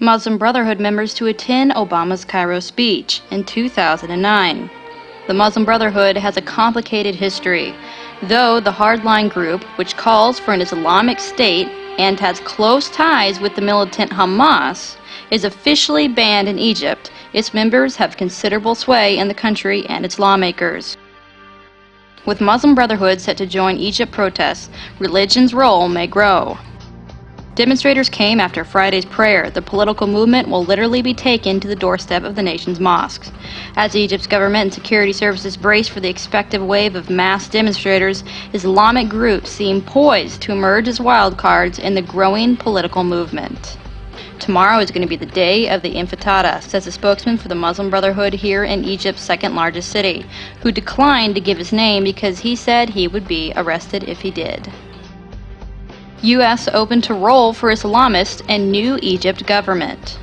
Muslim Brotherhood members to attend Obama's Cairo speech in 2009. The Muslim Brotherhood has a complicated history, though the hardline group, which calls for an Islamic State and has close ties with the militant Hamas, is officially banned in Egypt. Its members have considerable sway in the country and its lawmakers. With Muslim Brotherhood set to join Egypt protests, religion's role may grow. Demonstrators came after Friday's prayer. The political movement will literally be taken to the doorstep of the nation's mosques. As Egypt's government and security services brace for the expected wave of mass demonstrators, Islamic groups seem poised to emerge as wildcards in the growing political movement. Tomorrow is going to be the day of the Intifada, says a spokesman for the Muslim Brotherhood here in Egypt's second largest city, who declined to give his name because he said he would be arrested if he did. U.S. open to role for Islamists and new Egypt government.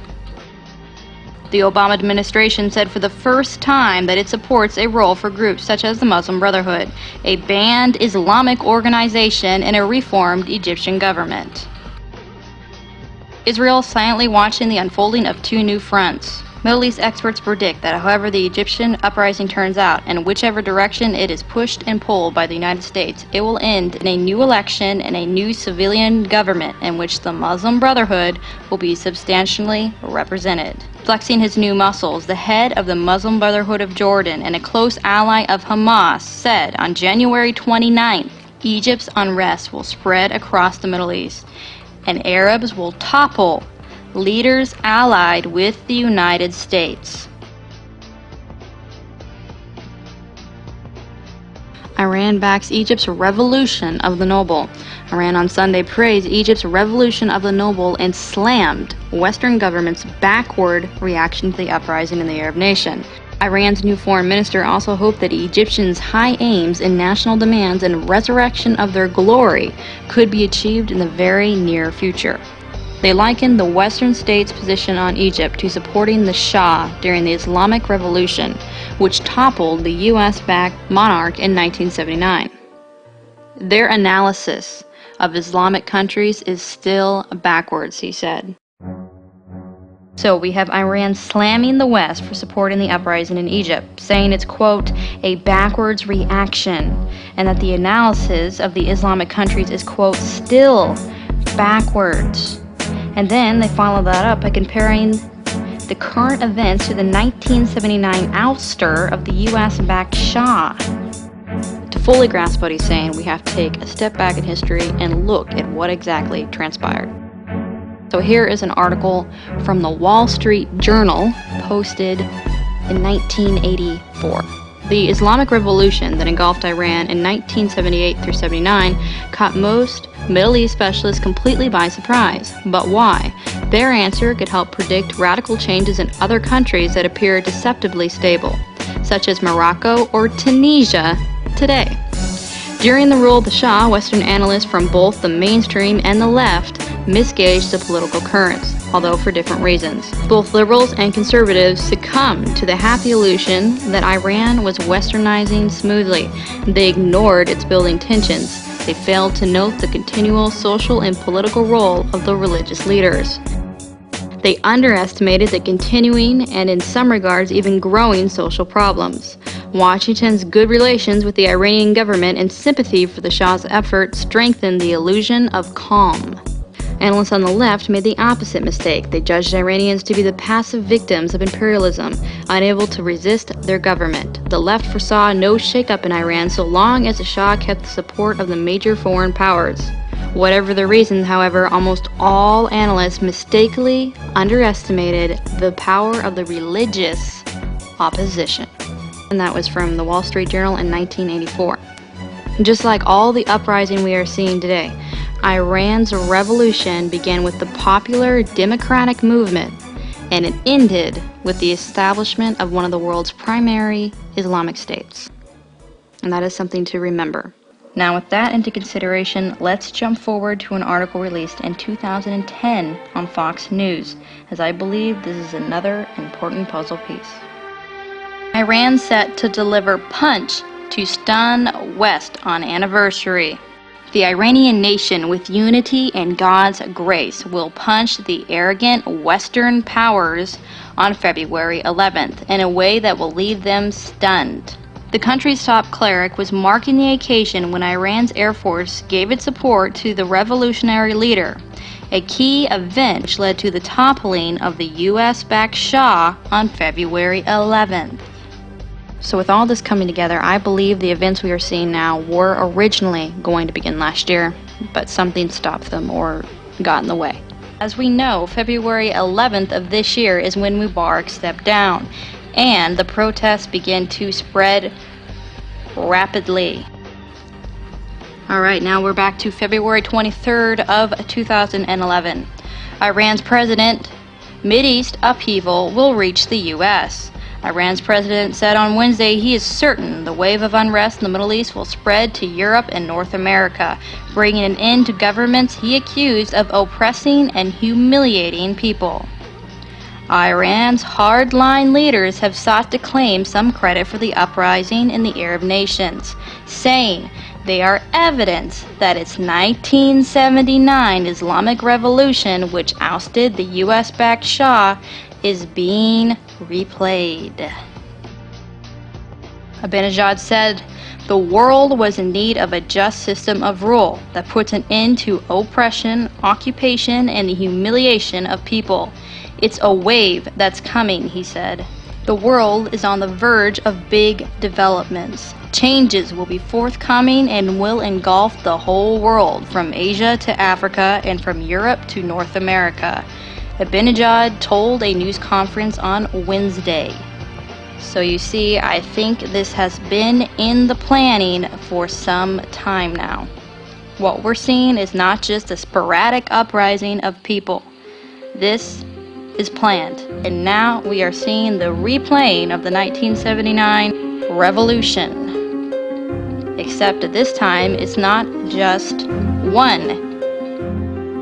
The Obama administration said for the first time that it supports a role for groups such as the Muslim Brotherhood, a banned Islamic organization in a reformed Egyptian government. Israel silently watching the unfolding of two new fronts. Middle East experts predict that however the Egyptian uprising turns out, and whichever direction it is pushed and pulled by the United States, it will end in a new election and a new civilian government in which the Muslim Brotherhood will be substantially represented. Flexing his new muscles, the head of the Muslim Brotherhood of Jordan and a close ally of Hamas said on January 29th, Egypt's unrest will spread across the Middle East, and Arabs will topple leaders allied with the United States. Iran backs Egypt's revolution of the noble. Iran on Sunday praised Egypt's revolution of the noble and slammed Western governments' backward reaction to the uprising in the Arab nation. Iran's new foreign minister also hoped that Egyptians' high aims and national demands and resurrection of their glory could be achieved in the very near future. They likened the Western states' position on Egypt to supporting the Shah during the Islamic Revolution, which toppled the U.S.-backed monarch in 1979. Their analysis of Islamic countries is still backwards, he said. So we have Iran slamming the West for supporting the uprising in Egypt, saying it's, quote, a backwards reaction, and that the analysis of the Islamic countries is, quote, still backwards. And then they follow that up by comparing the current events to the 1979 ouster of the U.S.-backed Shah. To fully grasp what he's saying, we have to take a step back in history and look at what exactly transpired. So here is an article from the Wall Street Journal posted in 1984. The Islamic Revolution that engulfed Iran in 1978 through 79 caught most Middle East specialists completely by surprise. But why? Their answer could help predict radical changes in other countries that appear deceptively stable, such as Morocco or Tunisia today. During the rule of the Shah, Western analysts from both the mainstream and the left misgauged the political currents, although for different reasons. Both liberals and conservatives succumbed to the happy illusion that Iran was westernizing smoothly. They ignored its building tensions. They failed to note the continual social and political role of the religious leaders. They underestimated the continuing and in some regards even growing social problems. Washington's good relations with the Iranian government and sympathy for the Shah's effort strengthened the illusion of calm. Analysts on the left made the opposite mistake. They judged Iranians to be the passive victims of imperialism, unable to resist their government. The left foresaw no shakeup in Iran so long as the Shah kept the support of the major foreign powers. Whatever the reason, however, almost all analysts mistakenly underestimated the power of the religious opposition. And that was from the Wall Street Journal in 1984. Just like all the uprising we are seeing today, Iran's revolution began with the popular democratic movement, and it ended with the establishment of one of the world's primary Islamic states. And that is something to remember. Now, with that into consideration, let's jump forward to an article released in 2010 on Fox News, as I believe this is another important puzzle piece. Iran set to deliver punch to stun West on anniversary. The Iranian nation, with unity and God's grace, will punch the arrogant Western powers on February 11th in a way that will leave them stunned. The country's top cleric was marking the occasion when Iran's Air Force gave its support to the revolutionary leader, a key event which led to the toppling of the U.S.-backed Shah on February 11th. So with all this coming together, I believe the events we are seeing now were originally going to begin last year, but something stopped them or got in the way. As we know, February 11th of this year is when Mubarak stepped down, and the protests began to spread rapidly. Alright, now we're back to February 23rd of 2011. Iran's president, Mideast upheaval will reach the U.S. Iran's president said on Wednesday he is certain the wave of unrest in the Middle East will spread to Europe and North America, bringing an end to governments he accused of oppressing and humiliating people. Iran's hardline leaders have sought to claim some credit for the uprising in the Arab nations, saying they are evidence that its 1979 Islamic Revolution, which ousted the U.S.-backed Shah, is being replayed. Ahmadinejad said, "The world was in need of a just system of rule that puts an end to oppression, occupation, and the humiliation of people. It's a wave that's coming," he said. "The world is on the verge of big developments. Changes will be forthcoming and will engulf the whole world, from Asia to Africa and from Europe to North America," Ahmadinejad told a news conference on Wednesday. So you see, I think this has been in the planning for some time now. What we're seeing is not just a sporadic uprising of people. This is planned, and now we are seeing the replaying of the 1979 revolution. Except at this time, it's not just one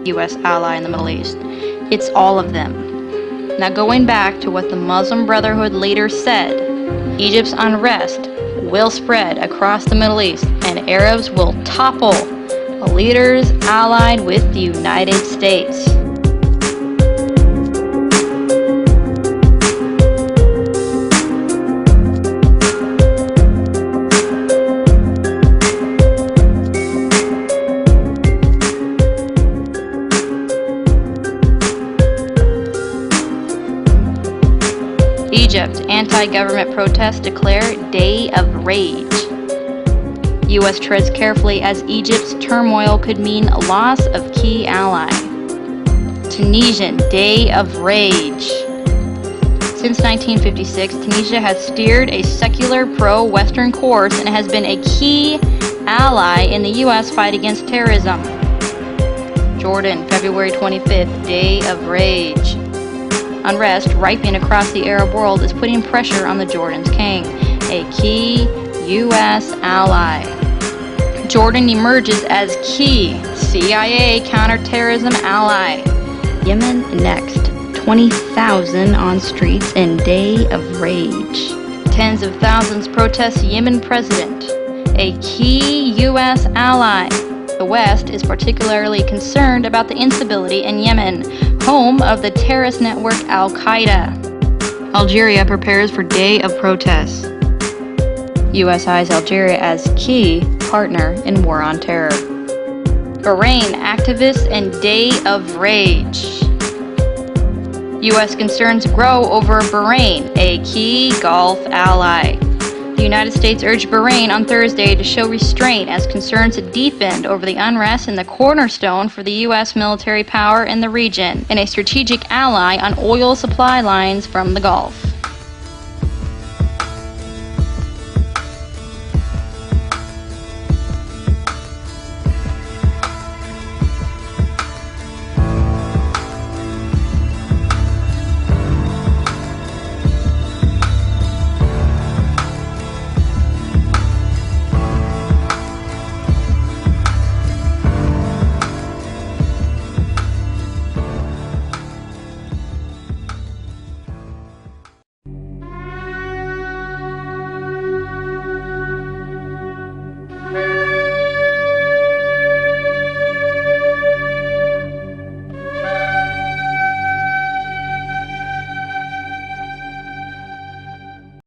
U.S. ally in the Middle East. It's all of them. Now, going back to what the Muslim Brotherhood leader said, Egypt's unrest will spread across the Middle East and Arabs will topple the leaders allied with the United States. Egypt, anti-government protests declare day of rage. U.S. treads carefully as Egypt's turmoil could mean loss of key ally. Tunisian day of rage. Since 1956, Tunisia has steered a secular pro-Western course and has been a key ally in the U.S. fight against terrorism. Jordan, February 25th, day of rage. Unrest ripening across the Arab world is putting pressure on the Jordan's king, a key U.S. ally. Jordan emerges as key CIA counterterrorism ally. Yemen next, 20,000 on streets in day of rage. Tens of thousands protest Yemen president, a key U.S. ally. The West is particularly concerned about the instability in Yemen, home of the terrorist network Al-Qaeda. Algeria prepares for day of protests. U.S. eyes Algeria as key partner in war on terror. Bahrain activists and day of rage. U.S. concerns grow over Bahrain, a key Gulf ally. The United States urged Bahrain on Thursday to show restraint as concerns deepened over the unrest in the cornerstone for the U.S. military power in the region and a strategic ally on oil supply lines from the Gulf.